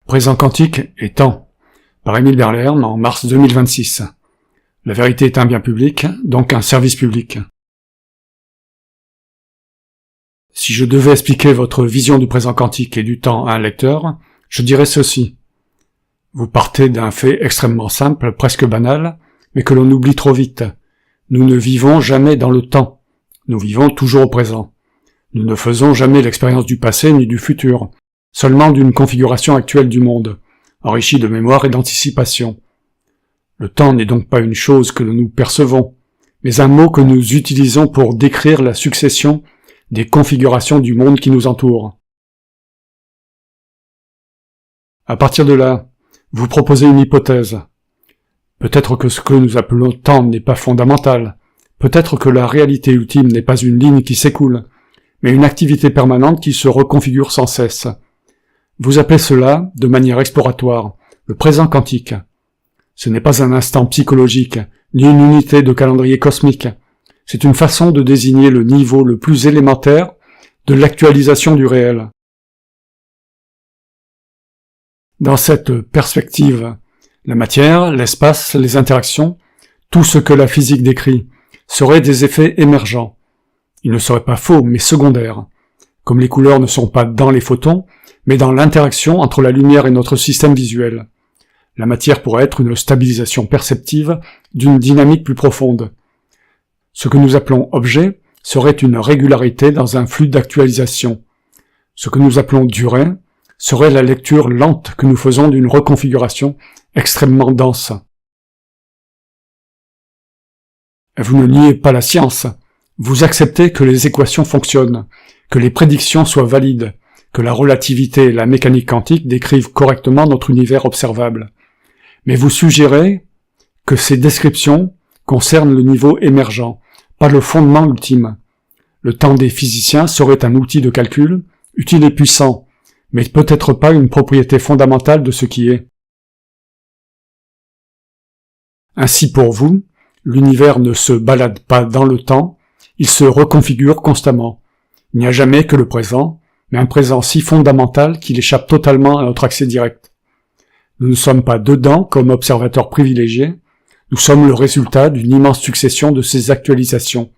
Présent quantique et temps, par Émile Berlerme en mars 2026. La vérité est un bien public, donc un service public. Si je devais expliquer votre vision du présent quantique et du temps à un lecteur, je dirais ceci. Vous partez d'un fait extrêmement simple, presque banal, mais que l'on oublie trop vite. Nous ne vivons jamais dans le temps. Nous vivons toujours au présent. Nous ne faisons jamais l'expérience du passé ni du futur, seulement d'une configuration actuelle du monde, enrichie de mémoire et d'anticipation. Le temps n'est donc pas une chose que nous percevons, mais un mot que nous utilisons pour décrire la succession des configurations du monde qui nous entoure. À partir de là, vous proposez une hypothèse. Peut-être que ce que nous appelons temps n'est pas fondamental, peut-être que la réalité ultime n'est pas une ligne qui s'écoule, mais une activité permanente qui se reconfigure sans cesse. Vous appelez cela, de manière exploratoire, le présent quantique. Ce n'est pas un instant psychologique, ni une unité de calendrier cosmique. C'est une façon de désigner le niveau le plus élémentaire de l'actualisation du réel. Dans cette perspective, la matière, l'espace, les interactions, tout ce que la physique décrit, seraient des effets émergents. Ils ne seraient pas faux, mais secondaires. Comme les couleurs ne sont pas dans les photons, mais dans l'interaction entre la lumière et notre système visuel. La matière pourrait être une stabilisation perceptive d'une dynamique plus profonde. Ce que nous appelons objet serait une régularité dans un flux d'actualisation. Ce que nous appelons durée serait la lecture lente que nous faisons d'une reconfiguration extrêmement dense. Vous ne niez pas la science. Vous acceptez que les équations fonctionnent, que les prédictions soient valides, que la relativité et la mécanique quantique décrivent correctement notre univers observable. Mais vous suggérez que ces descriptions concernent le niveau émergent, pas le fondement ultime. Le temps des physiciens serait un outil de calcul, utile et puissant, mais peut-être pas une propriété fondamentale de ce qui est. Ainsi pour vous, l'univers ne se balade pas dans le temps, il se reconfigure constamment. Il n'y a jamais que le présent, mais un présent si fondamental qu'il échappe totalement à notre accès direct. Nous ne sommes pas dedans comme observateurs privilégiés, nous sommes le résultat d'une immense succession de ces actualisations.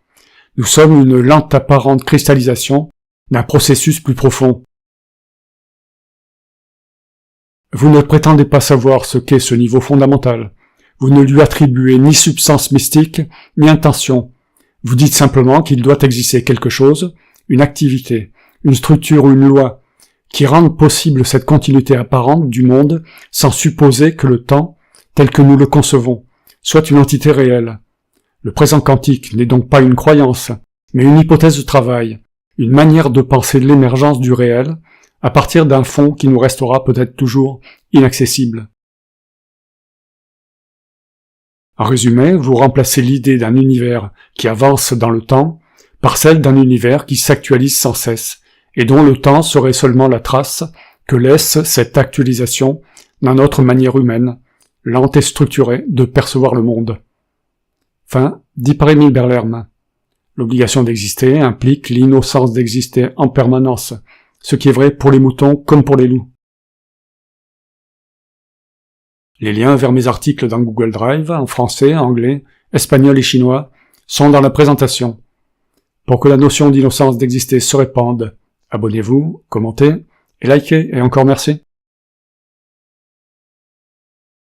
Nous sommes une lente apparente cristallisation d'un processus plus profond. Vous ne prétendez pas savoir ce qu'est ce niveau fondamental. Vous ne lui attribuez ni substance mystique, ni intention. Vous dites simplement qu'il doit exister quelque chose, une activité, une structure ou une loi, qui rendent possible cette continuité apparente du monde sans supposer que le temps, tel que nous le concevons, soit une entité réelle. Le présent quantique n'est donc pas une croyance, mais une hypothèse de travail, une manière de penser l'émergence du réel, à partir d'un fond qui nous restera peut-être toujours inaccessible. En résumé, vous remplacez l'idée d'un univers qui avance dans le temps par celle d'un univers qui s'actualise sans cesse, et dont le temps serait seulement la trace que laisse cette actualisation dans notre manière humaine, lente et structurée, de percevoir le monde. Fin, dit par Émile Berlerme. L'obligation d'exister implique l'innocence d'exister en permanence, ce qui est vrai pour les moutons comme pour les loups. Les liens vers mes articles dans Google Drive, en français, anglais, espagnol et chinois, sont dans la présentation. Pour que la notion d'innocence d'exister se répande, abonnez-vous, commentez et likez, et encore merci.